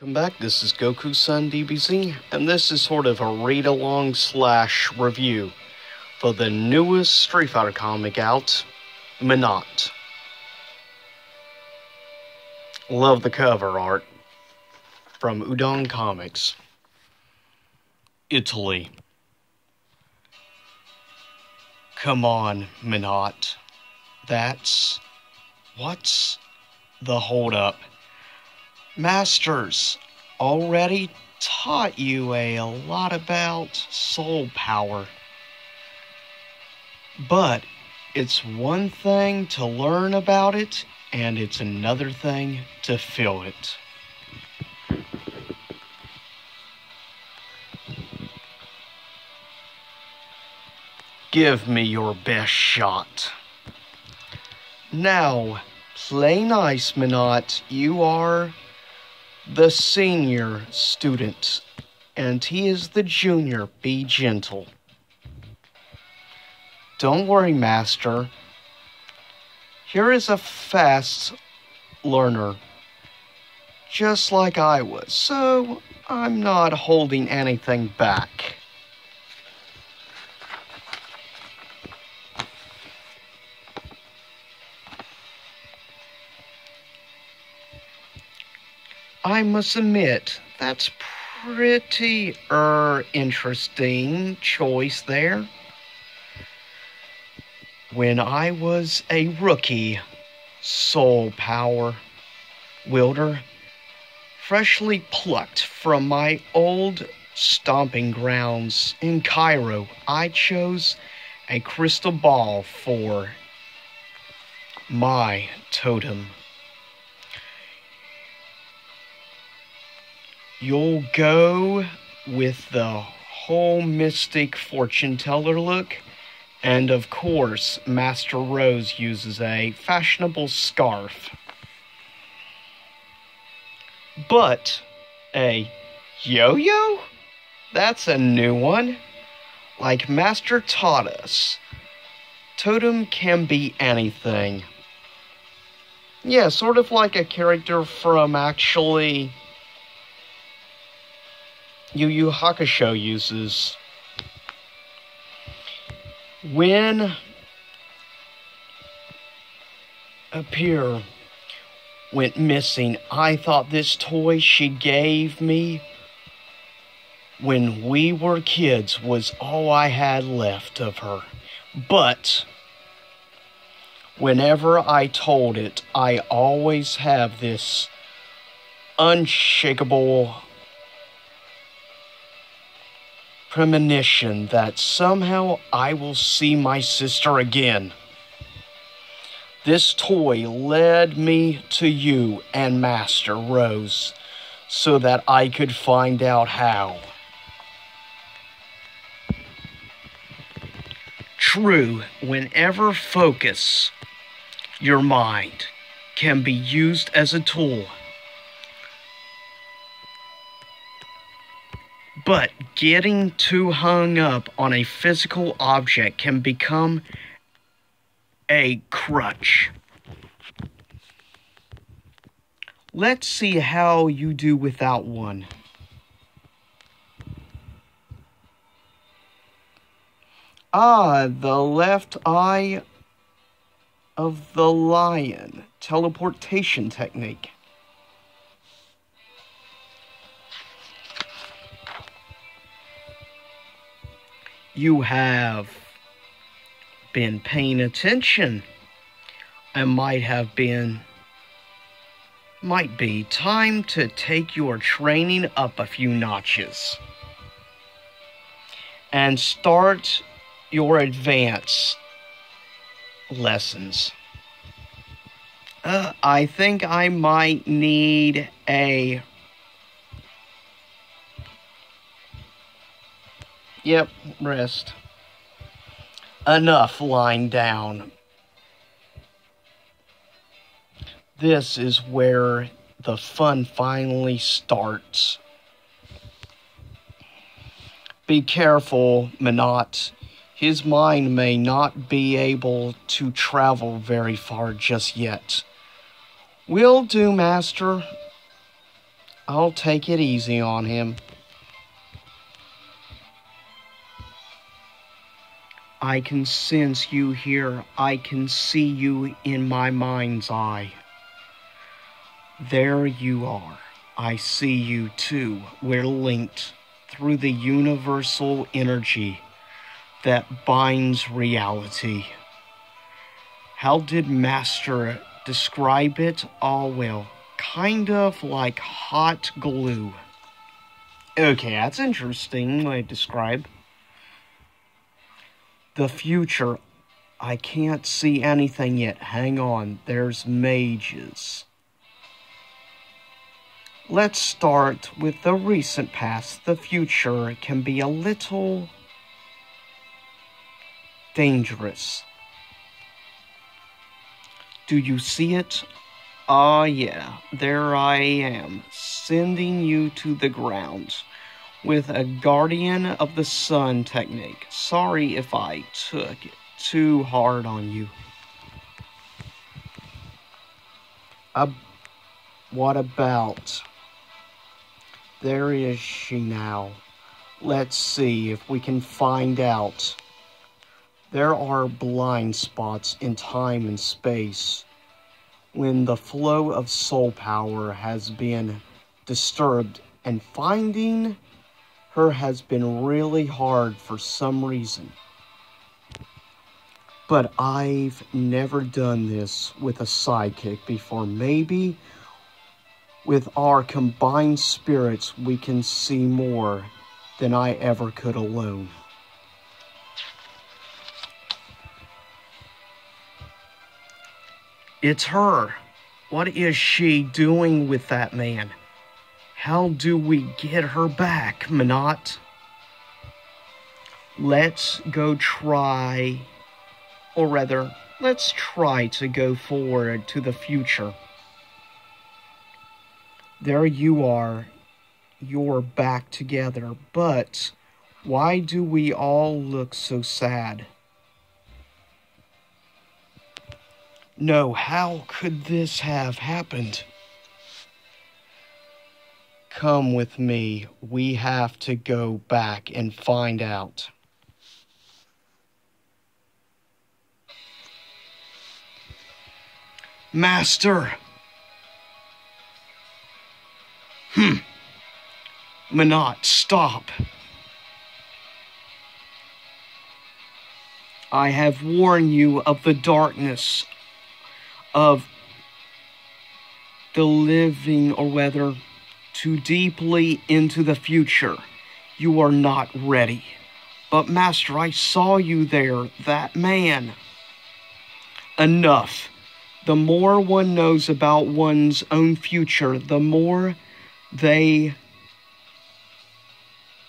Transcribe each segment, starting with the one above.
Welcome back, this is Goku-san DBZ, and this is sort of a read-along / review for the newest Street Fighter comic out, Menat. Love the cover art from Udon Comics, Italy. Come on, Menat. What's the holdup? Masters already taught you a lot about soul power. But it's one thing to learn about it, and it's another thing to feel it. Give me your best shot. Now, play nice, Menat. You are the senior student, and he is the junior. Be gentle. Don't worry, Master. Here is a fast learner, just like I was, so I'm not holding anything back. I must admit, that's pretty, interesting choice there. When I was a rookie soul power wielder, freshly plucked from my old stomping grounds in Cairo, I chose a crystal ball for my totem. You'll go with the whole mystic fortune teller look, and of course, Master Rose uses a fashionable scarf. But a yo-yo? That's a new one. Like Master taught us, totem can be anything. Yeah, sort of like a character from actually Yu Yu Hakusho uses. When Appear went missing, I thought this toy she gave me when we were kids was all I had left of her. But whenever I told it, I always have this unshakable premonition that somehow I will see my sister again. This toy led me to you and Master Rose so that I could find out how. True, whenever focus your mind can be used as a tool. But getting too hung up on a physical object can become a crutch. Let's see how you do without one. The left eye of the lion. Teleportation technique. You have been paying attention. It might be time to take your training up a few notches and start your advanced lessons. I think I might need a... Yep, rest. Enough lying down. This is where the fun finally starts. Be careful, Menat. His mind may not be able to travel very far just yet. Will do, Master. I'll take it easy on him. I can sense you here. I can see you in my mind's eye. There you are. I see you too. We're linked through the universal energy that binds reality. How did Master describe it? Oh, well, kind of like hot glue. Okay, that's interesting way to describe. The future. I can't see anything yet. Hang on, there's mages. Let's start with the recent past. The future can be a little dangerous. Do you see it? Ah, yeah, there I am, sending you to the ground with a Guardian of the Sun technique. Sorry if I took it too hard on you. What about? There is she now. Let's see if we can find out. There are blind spots in time and space when the flow of soul power has been disturbed, and finding her has been really hard for some reason. But I've never done this with a sidekick before. Maybe with our combined spirits, we can see more than I ever could alone. It's her. What is she doing with that man? How do we get her back, Menat? Let's try to go forward to the future. There you are. You're back together. But why do we all look so sad? No, how could this have happened? Come with me. We have to go back and find out. Master! Menat, stop. I have warned you of the darkness of the living, or whether too deeply into the future. You are not ready. But Master, I saw you there, that man. Enough. The more one knows about one's own future, the more they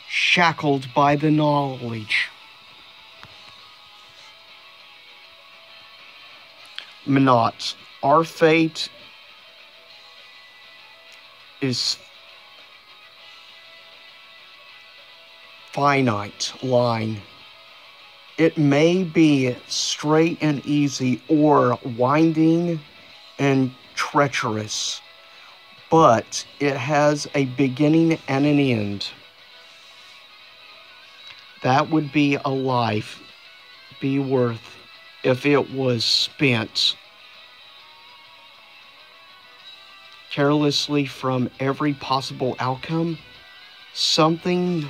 shackled by the knowledge. Menat, our fate is finite line. It may be straight and easy or winding and treacherous, but it has a beginning and an end. That would be a life be worth if it was spent carelessly from every possible outcome. Something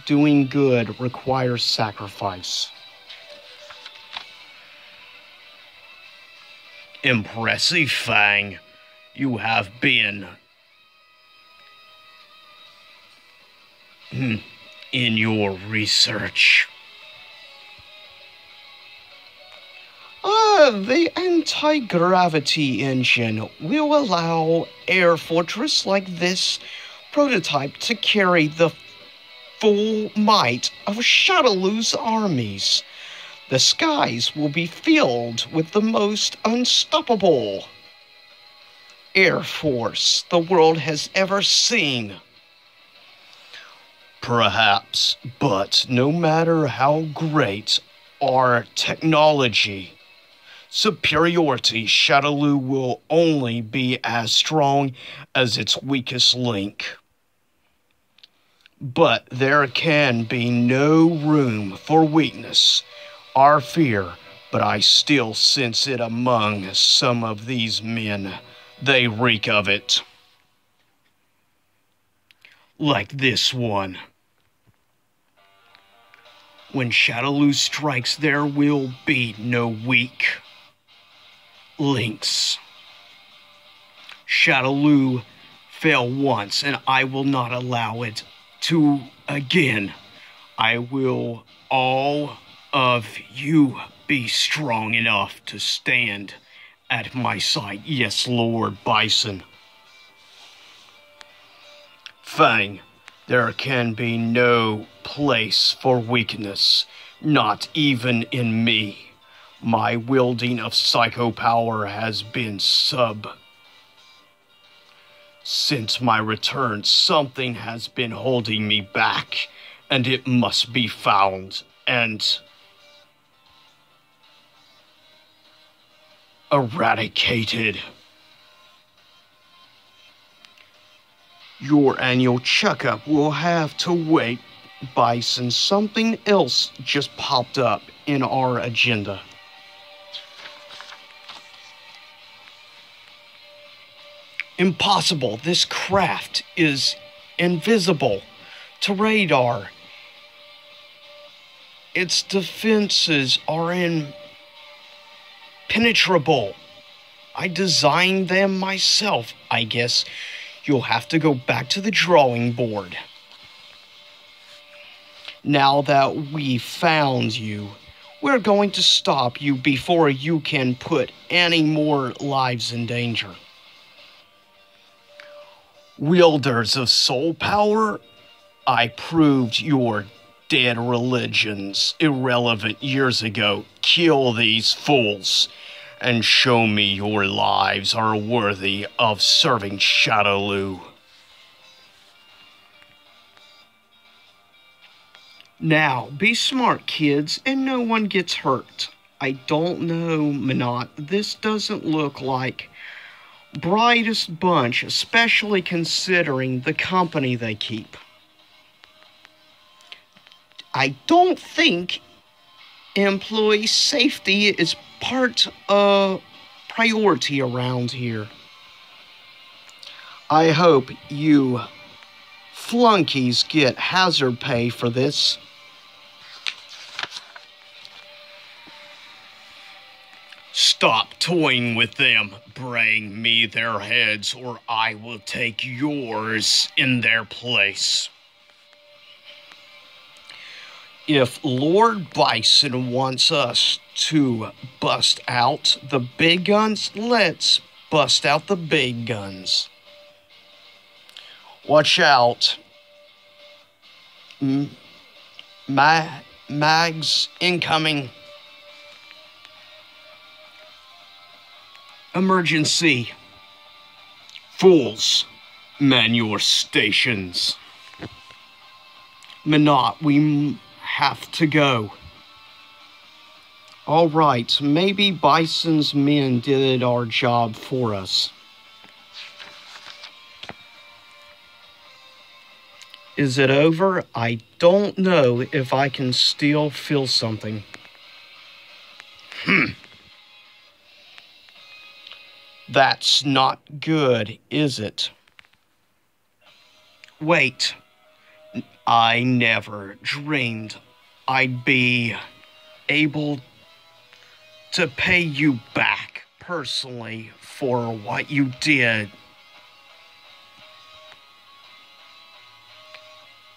doing good requires sacrifice. Impressive, Fang. You have been in your research. The anti-gravity engine will allow air fortress like this prototype to carry the full might of Shadowloo's armies. The skies will be filled with the most unstoppable air force the world has ever seen. Perhaps, but no matter how great our technology, superiority. Shadaloo will only be as strong as its weakest link. But there can be no room for weakness or fear, but I still sense it among some of these men. They reek of it. Like this one. When Shadaloo strikes, there will be no weak links. Shadaloo fell once, and I will not allow it to again. I will all of you be strong enough to stand at my side. Yes, Lord Bison. Fang, there can be no place for weakness, not even in me. My wielding of psycho power has been Since my return, something has been holding me back, and it must be found and eradicated. Your annual checkup will have to wait, Bison. Something else just popped up in our agenda. Impossible. This craft is invisible to radar. Its defenses are impenetrable. I designed them myself. I guess you'll have to go back to the drawing board. Now that we found you, we're going to stop you before you can put any more lives in danger. Wielders of soul power, I proved your dead religions irrelevant years ago. Kill these fools and show me your lives are worthy of serving Shadaloo. Now, be smart, kids, and no one gets hurt. I don't know, Menat. This doesn't look like brightest bunch, especially considering the company they keep. I don't think employee safety is part of priority around here. I hope you flunkies get hazard pay for this. Stop toying with them. Bring me their heads, or I will take yours in their place. If Lord Bison wants us to bust out the big guns, let's bust out the big guns. Watch out. Mags incoming. Emergency. Fools, man your stations. Menat, we have to go. All right, maybe Bison's men did our job for us. Is it over? I don't know if I can still feel something. That's not good, is it? Wait. I never dreamed I'd be able to pay you back personally for what you did.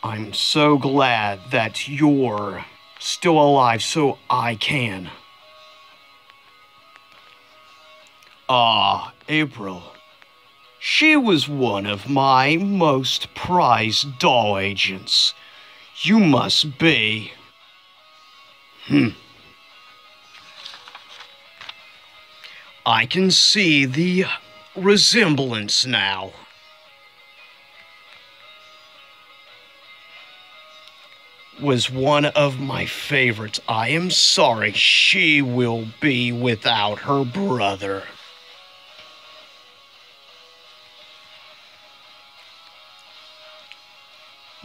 I'm so glad that you're still alive so I can. April. She was one of my most prized doll agents. You must be. I can see the resemblance now. was one of my favorites. I am sorry she will be without her brother.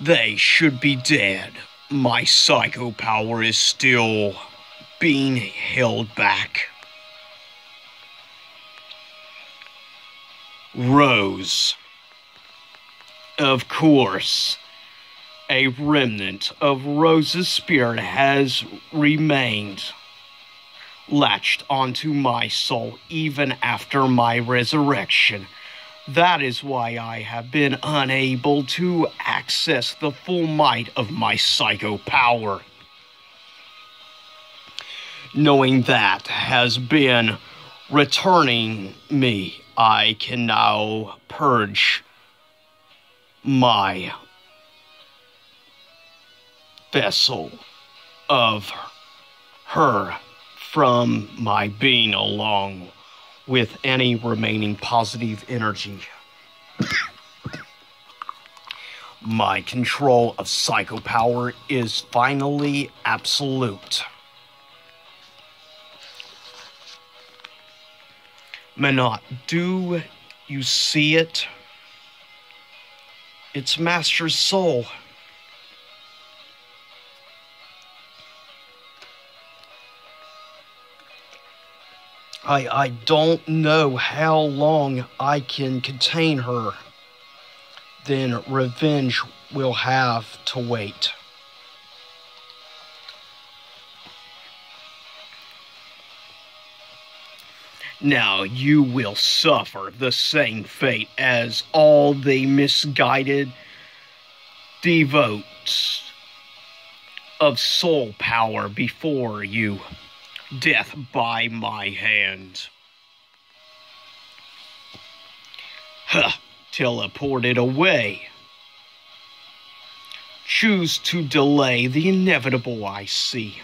They should be dead. My psycho power is still being held back. Rose. Of course, a remnant of Rose's spirit has remained latched onto my soul even after my resurrection. That is why I have been unable to access the full might of my psycho power. Knowing that has been returning me, I can now purge my vessel of her from my being along with any remaining positive energy. My control of psycho power is finally absolute. Menat, do you see it? It's Master's soul. I don't know how long I can contain her. Then revenge will have to wait. Now you will suffer the same fate as all the misguided devotes of soul power before you. Death by my hand. Huh, teleported away. Choose to delay the inevitable, I see.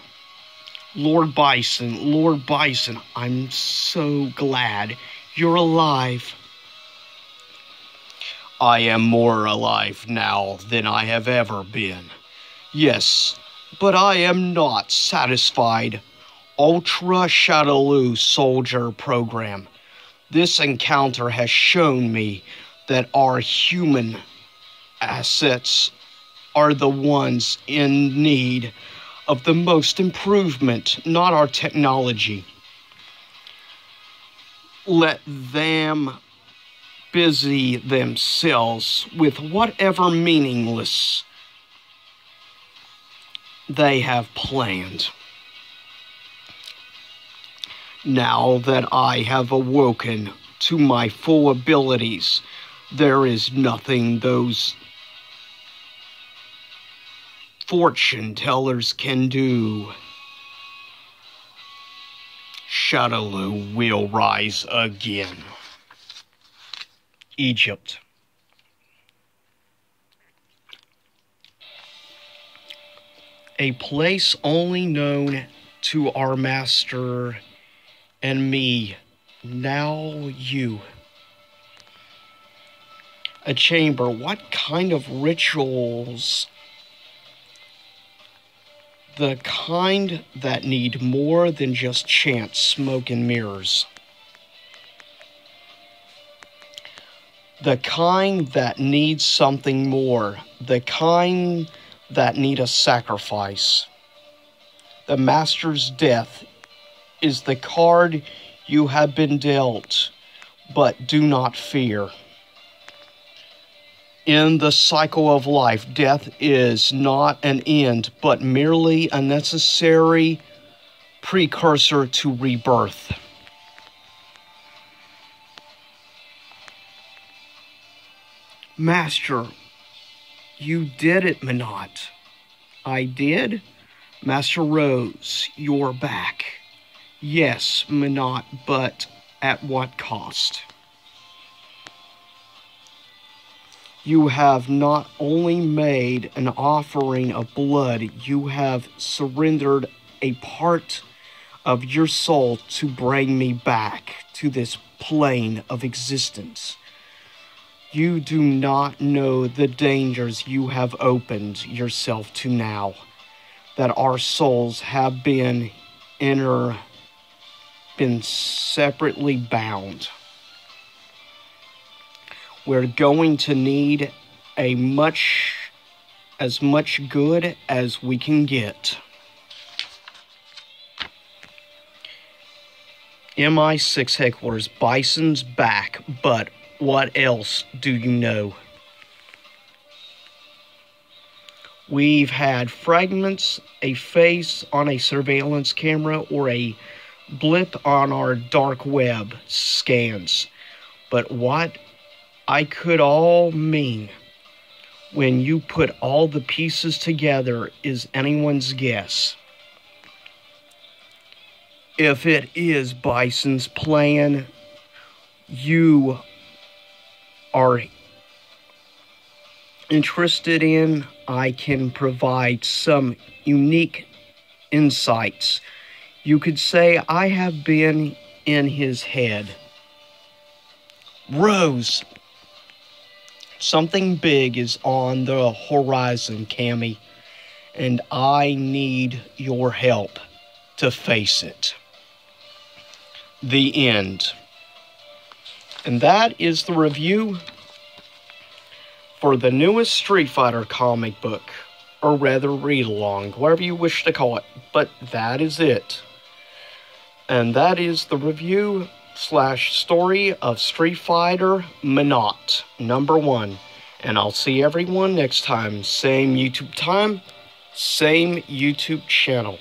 Lord Bison, I'm so glad you're alive. I am more alive now than I have ever been. Yes, but I am not satisfied. Ultra Shadaloo Soldier Program. This encounter has shown me that our human assets are the ones in need of the most improvement, not our technology. Let them busy themselves with whatever meaningless they have planned. Now that I have awoken to my full abilities, there is nothing those fortune tellers can do. Shadaloo will rise again. Egypt. A place only known to our master and me, now you. A chamber, what kind of rituals? The kind that need more than just chance, smoke, and mirrors. The kind that needs something more. The kind that need a sacrifice. The master's death is the card you have been dealt, but do not fear. In the cycle of life, death is not an end, but merely a necessary precursor to rebirth. Master, you did it, Menat. I did? Master Rose, you're back. Yes, Menat, but at what cost? You have not only made an offering of blood, you have surrendered a part of your soul to bring me back to this plane of existence. You do not know the dangers you have opened yourself to now. that our souls have been separately bound. We're going to need as much good as we can get. MI6 headquarters, Bison's back, but what else do you know? We've had fragments, a face on a surveillance camera, or a blip on our dark web scans. But what I could all mean when you put all the pieces together is anyone's guess. If it is Bison's plan, you are interested in, I can provide some unique insights. You could say I have been in his head. Rose, something big is on the horizon, Cammy, and I need your help to face it. The end. And that is the review for the newest Street Fighter comic book, or rather read-along, whatever you wish to call it, but that is it. And that is the review / story of Street Fighter Menat, #1. And I'll see everyone next time. Same YouTube time, same YouTube channel.